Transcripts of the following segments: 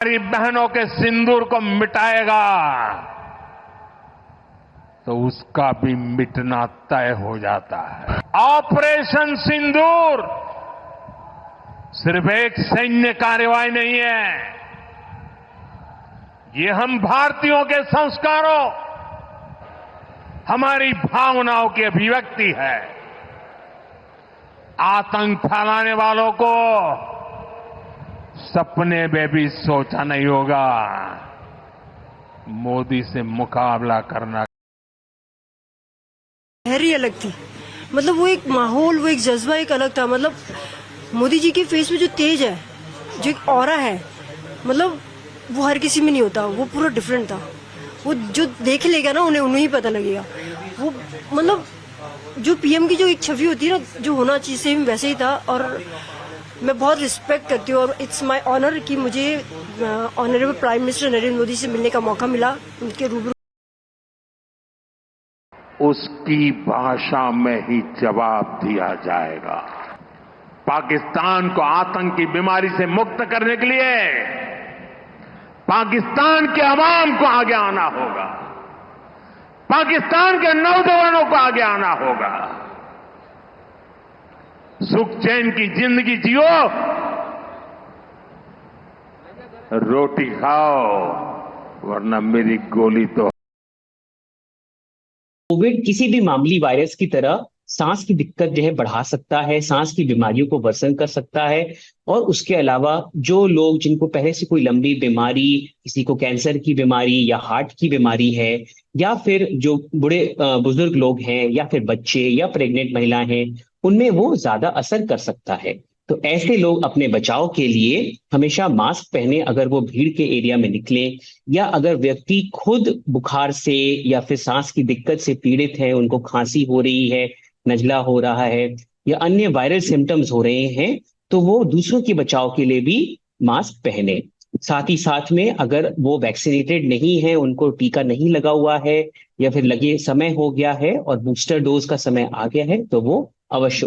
हमारी बहनों के सिंदूर को मिटाएगा तो उसका भी मिटना तय हो जाता है। ऑपरेशन सिंदूर सिर्फ एक सैन्य कार्रवाई नहीं है, ये हम भारतीयों के संस्कारों, हमारी भावनाओं की अभिव्यक्ति है। आतंक फैलाने वालों को सपने में भी सोचा नहीं होगा मोदी से मुकाबला करना। लहर ही अलग थी, मतलब वो एक माहौल, वो एक जज्बा एक अलग था। मतलब मोदी जी के फेस में जो तेज है, जो एक ऑरा है, मतलब वो हर किसी में नहीं होता, वो पूरा डिफरेंट था। वो जो देख लेगा ना उन्हें ही पता लगेगा। वो मतलब जो पीएम की जो एक छवि होती है ना, जो होना चाहिए सेम वैसे ही था। और मैं बहुत रिस्पेक्ट करती हूँ और इट्स माय ऑनर कि मुझे honourable prime minister Narendra Modi से मिलने का मौका मिला, उनके रूबरू। उसकी भाषा में ही जवाब दिया जाएगा। पाकिस्तान को आतंक की बीमारी से मुक्त करने के लिए पाकिस्तान के अवाम को आगे आना होगा, पाकिस्तान के नौजवानों को आगे आना होगा। सुख चैन की जिंदगी जियो, रोटी खाओ, वरना मेरी गोली तो। कोविड किसी भी मामूली वायरस की तरह सांस की दिक्कत जो है बढ़ा सकता है, सांस की बीमारियों को वर्सन कर सकता है। और उसके अलावा जो लोग जिनको पहले से कोई लंबी बीमारी, किसी को कैंसर की बीमारी या हार्ट की बीमारी है, या फिर जो बूढ़े बुजुर्ग लोग हैं, या फिर बच्चे या प्रेग्नेंट महिलाएं हैं, उनमें वो ज्यादा असर कर सकता है। तो ऐसे लोग अपने बचाव के लिए हमेशा मास्क पहने अगर वो भीड़ के एरिया में निकले, या अगर व्यक्ति खुद बुखार से या फिर सांस की दिक्कत से पीड़ित है, उनको खांसी हो रही है, नजला हो रहा है, या अन्य वायरल सिम्टम्स हो रहे हैं, तो वो दूसरों के बचाव के लिए भी मास्क पहने। साथ ही साथ में अगर वो वैक्सीनेटेड नहीं है, उनको टीका नहीं लगा हुआ है, या फिर लगे समय हो गया है और बूस्टर डोज का समय आ गया है, तो वो अवश्य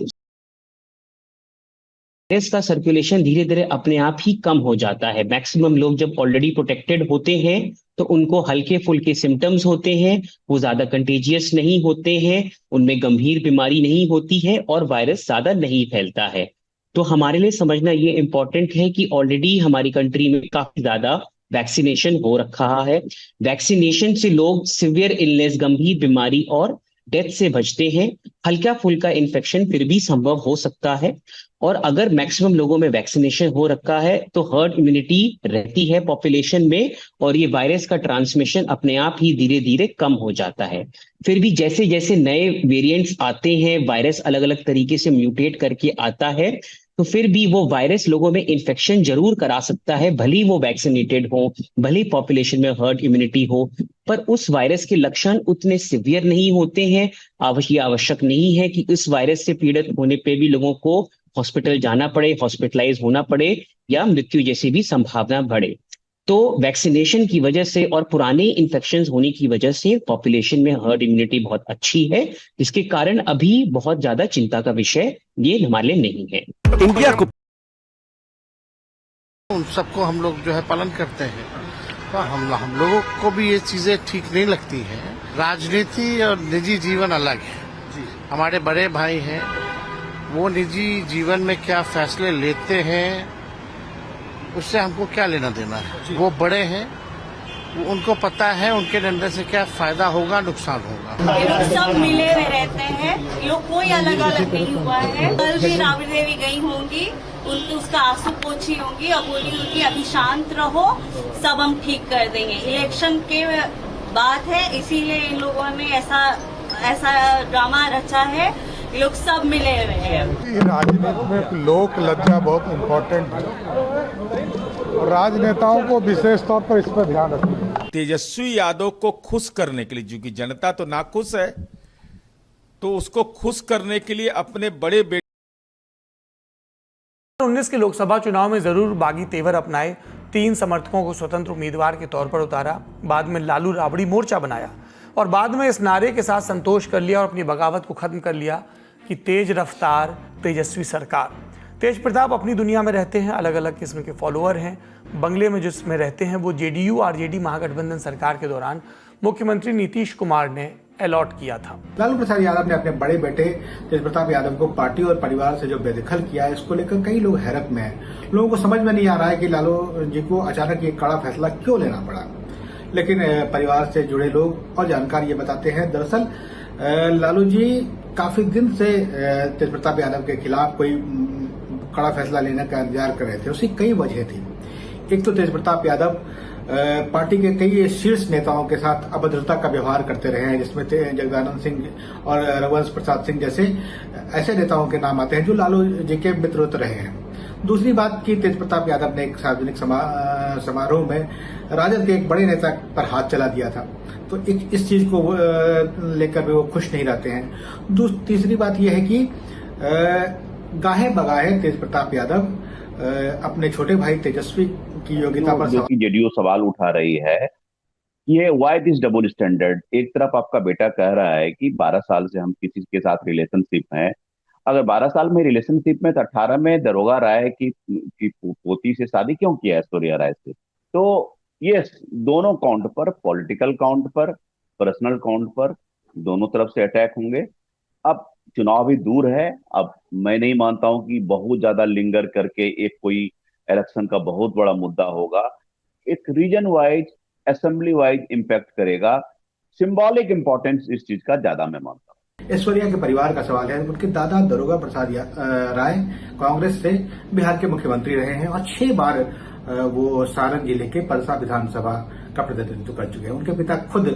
वायरस का सर्कुलेशन धीरे धीरे अपने आप ही कम हो जाता है। मैक्सिमम लोग जब ऑलरेडी प्रोटेक्टेड होते हैं तो उनको हल्के फुल्के सिम्टम्स होते हैं, वो ज्यादा कंटेजियस नहीं होते हैं, उनमें गंभीर बीमारी नहीं होती है और वायरस ज्यादा नहीं फैलता है। तो हमारे लिए समझना ये इंपॉर्टेंट है कि ऑलरेडी हमारी कंट्री में काफी ज्यादा वैक्सीनेशन हो रखा है। वैक्सीनेशन से लोग सिवियर इलनेस, गंभीर बीमारी और डेथ से बचते हैं। हल्का फुल्का इन्फेक्शन फिर भी संभव हो सकता है। और अगर मैक्सिमम लोगों में वैक्सीनेशन हो रखा है तो हर्ड इम्यूनिटी रहती है पॉपुलेशन में, और ये वायरस का ट्रांसमिशन अपने आप ही धीरे धीरे कम हो जाता है। फिर भी जैसे जैसे नए वेरिएंट्स आते हैं, वायरस अलग अलग तरीके से म्यूटेट करके आता है, तो फिर भी वो वायरस लोगों में इन्फेक्शन जरूर करा सकता है, भले ही वो वैक्सीनेटेड हो, भले ही पॉपुलेशन में हर्ड इम्यूनिटी हो। पर उस वायरस के लक्षण उतने सिवियर नहीं होते हैं। आवश्यक नहीं है कि इस वायरस से पीड़ित होने पे भी लोगों को हॉस्पिटल जाना पड़े, हॉस्पिटलाइज होना पड़े, या मृत्यु जैसी भी संभावना बढ़े। तो वैक्सीनेशन की वजह से और पुराने इन्फेक्शंस होने की वजह से पॉपुलेशन में हर्ड इम्यूनिटी बहुत अच्छी है, जिसके कारण अभी बहुत ज्यादा चिंता का विषय ये हमारे लिए नहीं है। इंडिया को उन सबको हम लोग जो है पालन करते हैं, तो हम लोगों को भी ये चीजें ठीक नहीं लगती हैं। राजनीति और निजी जीवन अलग है। हमारे बड़े भाई हैं, वो निजी जीवन में क्या फैसले लेते हैं उससे हमको क्या लेना देना है। वो बड़े हैं, उनको पता है उनके डंडे से क्या फायदा होगा, नुकसान होगा। ये लोग सब मिले हुए रहते हैं, ये लोग कोई अलग अलग नहीं हुआ है। कल भी राबड़ी देवी गई होंगी, उनकी उसका आंसू पोछी होंगी और बोली होंगी अभी शांत रहो, सब हम ठीक कर देंगे। इलेक्शन के बात है, इसीलिए इन लोगों ने ऐसा ड्रामा रचा है। ये लोग सब मिले हुए हैं। राजनीति में लोक लज्जा बहुत इम्पोर्टेंट है और राजनेताओं को विशेष तौर पर इस पर ध्यान रखना है। तेजस्वी यादव को खुश करने के लिए, क्योंकि जनता तो नाखुश है, तो उसको खुश करने के लिए अपने बड़े बेटे 2019 के लोकसभा चुनाव में जरूर बागी तेवर अपनाए। 3 समर्थकों को स्वतंत्र उम्मीदवार के तौर पर उतारा, बाद में लालू राबड़ी मोर्चा बनाया और बाद में इस नारे के साथ संतोष कर लिया और अपनी बगावत को खत्म कर लिया कि तेज रफ्तार तेजस्वी सरकार। तेज प्रताप अपनी दुनिया में रहते हैं, अलग अलग किस्म के फॉलोअर हैं, बंगले में जिसमें रहते हैं वो जेडीयू आरजेडी महागठबंधन सरकार के दौरान मुख्यमंत्री नीतीश कुमार ने अलॉट किया था। लालू प्रसाद यादव ने अपने बड़े बेटे तेज प्रताप यादव को पार्टी और परिवार से जो बेदखल किया है, इसको लेकर कई लोग हैरत में हैं। लोगों को समझ में नहीं आ रहा है कि लालू जी को अचानक ये कड़ा फैसला क्यों लेना पड़ा। लेकिन परिवार से जुड़े लोग और जानकार ये बताते हैं, दरअसल लालू जी काफी दिन से तेज प्रताप यादव के खिलाफ कोई कड़ा फैसला लेने का इंतजार कर रहे थे। उसकी कई वजह थी। एक तो तेज प्रताप यादव पार्टी के कई शीर्ष नेताओं के साथ अभद्रता का व्यवहार करते रहे हैं, जिसमें जगदानंद सिंह और रघुवंश प्रसाद सिंह जैसे ऐसे नेताओं के नाम आते हैं जो लालू जी के मित्रवत रहे हैं। दूसरी बात की, तेज प्रताप यादव ने एक सार्वजनिक समारोह में राजद के एक बड़े नेता पर हाथ चला दिया था, तो इस चीज को लेकर भी वो खुश नहीं रहते हैं। तीसरी बात यह है कि गाहे बगाहे तेज प्रताप यादव अपने छोटे भाई तेजस्वी की योग्यता पर जेडीयू सवाल उठा रही है, ये व्हाई दिस डबल स्टैंडर्ड। एक तरफ आपका बेटा कह रहा है कि 12 साल से हम किसी के साथ रिलेशनशिप हैं, अगर 12 साल में रिलेशनशिप में तो 18 में दरोगा राय की पोती से शादी क्यों किया ऐश्वर्या राय से। तो ये दोनों काउंट पर, पॉलिटिकल काउंट पर, पर्सनल काउंट पर, दोनों तरफ से अटैक होंगे। अब चुनाव भी दूर है। अब मैं नहीं मानता हूं कि बहुत ज्यादा लिंगर करके एक कोई इलेक्शन का बहुत बड़ा मुद्दा होगा। एक region wise, assembly wise impact करेगा। सिंबॉलिक इंपॉर्टेंस इस चीज का ज्यादा मैं मानता हूं। ऐश्वर्या के परिवार का सवाल है। उनके दादा दरोगा प्रसाद राय कांग्रेस से बिहार के मुख्यमंत्री रहे हैं और 6 बार वो सारण जिले के परसा विधानसभा का प्रतिनिधित्व कर चुके हैं। उनके पिता खुद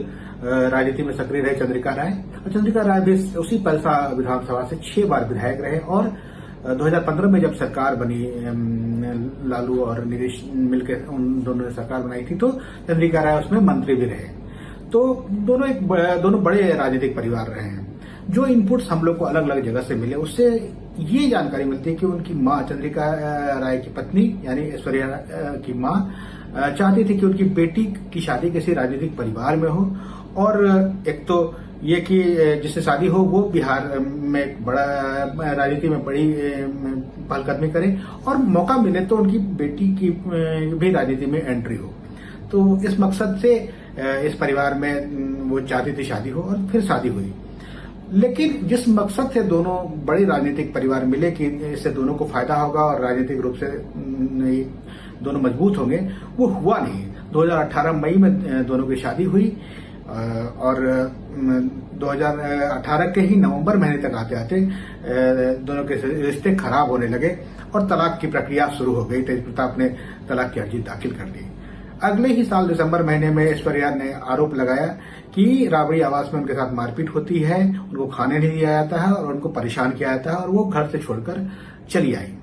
राजनीति में सक्रिय रहे, चंद्रिका राय, और चंद्रिका राय भी उसी परसा विधानसभा से 6 बार विधायक रहे। और 2015 में जब सरकार बनी, लालू और नीतीश मिलकर उन दोनों ने सरकार बनाई थी, तो चंद्रिका राय उसमें मंत्री भी रहे। तो दोनों बड़े राजनीतिक परिवार रहे हैं। जो इनपुट्स हम लोग को अलग अलग जगह से मिले, उससे ये जानकारी मिलती है कि उनकी मां, चंद्रिका राय की पत्नी यानी ऐश्वर्या की मां, चाहती थी कि उनकी बेटी की शादी किसी राजनीतिक परिवार में हो। और एक तो ये कि जिससे शादी हो वो बिहार में एक बड़ा राजनीति में बड़ी पहलकदमी करे और मौका मिले तो उनकी बेटी की भी राजनीति में एंट्री हो। तो इस मकसद से इस परिवार में वो चाहती थी शादी हो, और फिर शादी हुई। लेकिन जिस मकसद से दोनों बड़े राजनीतिक परिवार मिले कि इससे दोनों को फायदा होगा और राजनीतिक रूप से दोनों मजबूत होंगे, वो हुआ नहीं। 2018 मई में दोनों की शादी हुई और 2018 के ही नवंबर महीने तक आते आते दोनों के रिश्ते खराब होने लगे और तलाक की प्रक्रिया शुरू हो गई। तेज प्रताप ने तलाक की अर्जी दाखिल कर दी। अगले ही साल दिसंबर महीने में ऐश्वर्या ने आरोप लगाया कि राबड़ी आवास में उनके साथ मारपीट होती है, उनको खाने नहीं दिया जाता है और उनको परेशान किया जाता है, और वो घर से छोड़कर चली आई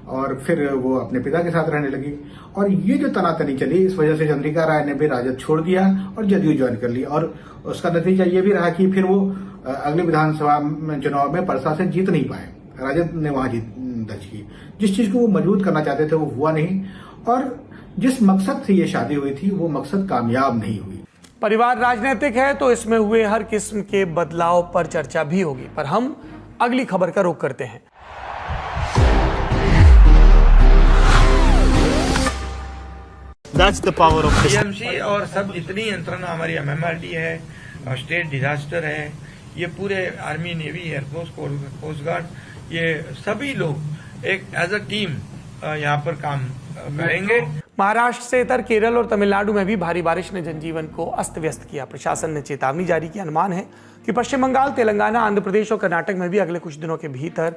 और फिर वो अपने पिता के साथ रहने लगी। और ये जो तनातनी चली, इस वजह से चंद्रिका राय ने भी राजद छोड़ दिया और जदयू ज्वाइन कर ली। और उसका नतीजा ये भी रहा कि फिर वो अगले विधानसभा चुनाव में परसा से जीत नहीं पाए। राजद ने वहां जीत दर्ज की। जिस चीज को वो मजबूत करना चाहते थे वो हुआ नहीं, और जिस मकसद से ये शादी हुई थी वो मकसद कामयाब नहीं हुई। परिवार राजनीतिक है तो इसमें हुए हर किस्म के बदलाव पर चर्चा भी होगी, पर हम अगली खबर का रुख करते हैं। That's the power of TMC और सब जितनी यंत्रणा हमारी एमएमआरडी है, स्टेट डिजास्टर है, ये पूरे army, navy, air force, coast guard, ये सभी लोग एक एज अ टीम यहाँ पर काम करेंगे। महाराष्ट्र से इतर केरल और तमिलनाडु में भी भारी बारिश ने जनजीवन को अस्त व्यस्त किया। प्रशासन ने चेतावनी जारी की। अनुमान है कि पश्चिम बंगाल, तेलंगाना, आंध्र प्रदेश और कर्नाटक में भी अगले कुछ दिनों के भीतर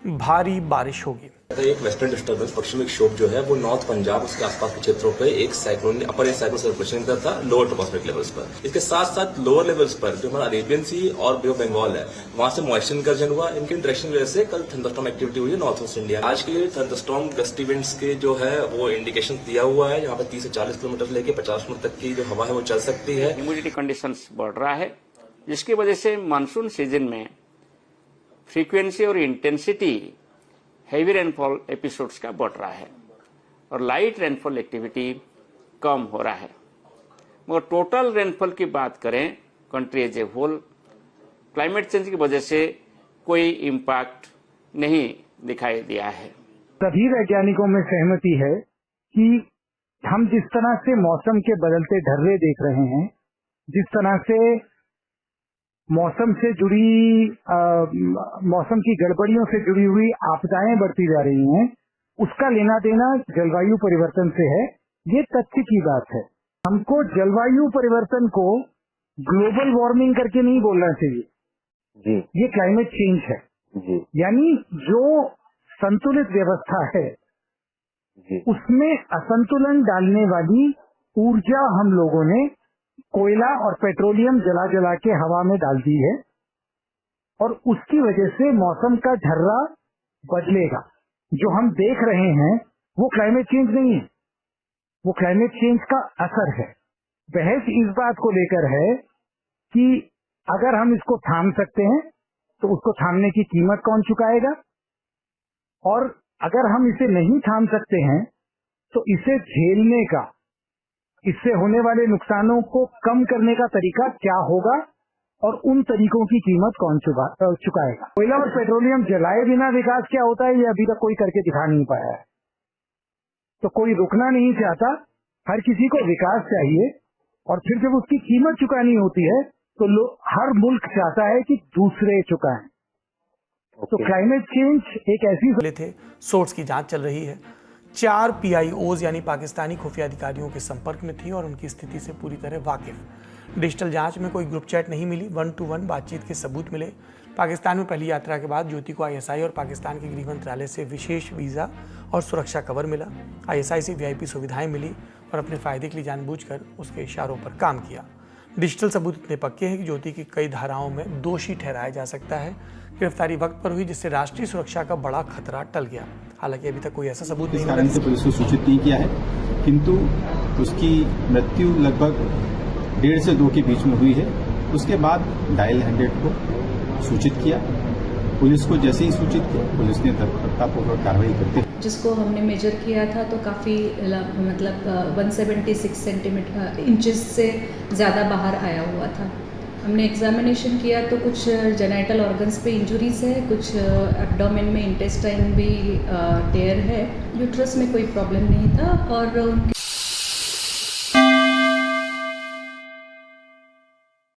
भारी बारिश होगी। एक वेस्टर्न डिस्टर्बेंस, पश्चिमी विक्षोभ जो है वो नॉर्थ पंजाब उसके आसपास के क्षेत्रों पे एक साइक्लोन, अपर साइक्लोन सर्कुलेशन करता था लोअर ट्रॉपोस्फेरिक लेवल्स पर। इसके साथ साथ लोअर लेवल्स पर जो हमारा अरेबियन सी और बे ऑफ बंगाल है, वहां से मॉइस्चर गर्जन हुआ। इनके इंटरेक्शन की वजह से कल थंडरस्टॉर्म एक्टिविटी हुई है नॉर्थ वेस्ट इंडिया। आज के लिए थंडरस्टॉर्म गस्टी विंड्स के जो है वो इंडिकेशन दिया हुआ है, यहाँ पर 30 से 40 किलोमीटर लेके 50 किलोमीटर तक की जो हवा है वो चल सकती है। ह्यूमिडिटी कंडीशंस बढ़ रहा है, जिसकी वजह से मानसून सीजन में फ्रीक्वेंसी और इंटेंसिटी हेवी रेनफॉल एपिसोड्स का बढ़ रहा है और लाइट रेनफॉल एक्टिविटी कम हो रहा है। मगर टोटल रेनफॉल की बात करें country as a whole, climate change की वजह से कोई इम्पैक्ट नहीं दिखाई दिया है। सभी वैज्ञानिकों में सहमति है कि हम जिस तरह से मौसम के बदलते ढर्रे देख रहे हैं, जिस तरह से मौसम से जुड़ी मौसम की गड़बड़ियों से जुड़ी हुई आपदाएं बढ़ती जा रही हैं, उसका लेना देना जलवायु परिवर्तन से है। ये तथ्य की बात है। हमको जलवायु परिवर्तन को ग्लोबल वार्मिंग करके नहीं बोलना चाहिए जी। ये क्लाइमेट चेंज है जी। यानी जो संतुलित व्यवस्था है जी। उसमें असंतुलन डालने वाली ऊर्जा हम लोगों ने कोयला और पेट्रोलियम जला जला के हवा में डाल दी है और उसकी वजह से मौसम का ढर्रा बदलेगा। जो हम देख रहे हैं वो क्लाइमेट चेंज नहीं है, वो क्लाइमेट चेंज का असर है। बहस इस बात को लेकर है कि अगर हम इसको थाम सकते हैं तो उसको थामने की कीमत कौन चुकाएगा, और अगर हम इसे नहीं थाम सकते हैं तो इसे झेलने का, इससे होने वाले नुकसानों को कम करने का तरीका क्या होगा और उन तरीकों की कीमत कौन चुकाएगा। कोयला और पेट्रोलियम जलाए बिना विकास क्या होता है ये अभी तक कोई करके दिखा नहीं पाया है। तो कोई रुकना नहीं चाहता, हर किसी को विकास चाहिए, और फिर जब उसकी कीमत चुकानी होती है तो हर मुल्क चाहता है कि दूसरे चुकाएं। तो क्लाइमेट चेंज एक ऐसी थे। सोर्स की जांच चल रही है। 4 PIOs यानी पाकिस्तानी खुफिया अधिकारियों के संपर्क में थी और उनकी स्थिति से पूरी तरह वाकिफ। डिजिटल जांच में कोई ग्रुप चैट नहीं मिली, 1-to-1 बातचीत के सबूत मिले। पाकिस्तान में पहली यात्रा के बाद ज्योति को ISI और पाकिस्तान के गृह मंत्रालय से विशेष वीज़ा और सुरक्षा कवर मिला। ISI से VIP सुविधाएं मिली और अपने फायदे के लिए जानबूझकर उसके इशारों पर काम किया। डिजिटल सबूत इतने पक्के हैं कि ज्योति की कई धाराओं में दोषी ठहराया जा सकता है। गिरफ्तारी वक्त पर हुई जिससे राष्ट्रीय सुरक्षा का बड़ा खतरा टल गया। हालांकि अभी तक कोई ऐसा सबूत नहीं कारण से पुलिस को सूचित नहीं किया है, किंतु उसकी मृत्यु लगभग 1.5 से 2 के बीच में हुई है। उसके बाद डायल 100 को सूचित किया। पुलिस को जैसे ही सूचित किया, पुलिस ने तत्परतापूर्वक कार्रवाई करते जिसको हमने मेजर किया था तो काफ़ी मतलब 176 इंचेस से ज़्यादा बाहर आया हुआ था। हमने एग्जामिनेशन किया तो कुछ जेनाइटल ऑर्गन्स पे इंजुरीज है, कुछ एब्डोमेन में इंटेस्टाइन भी टेयर है। यूट्रस में कोई प्रॉब्लम नहीं था और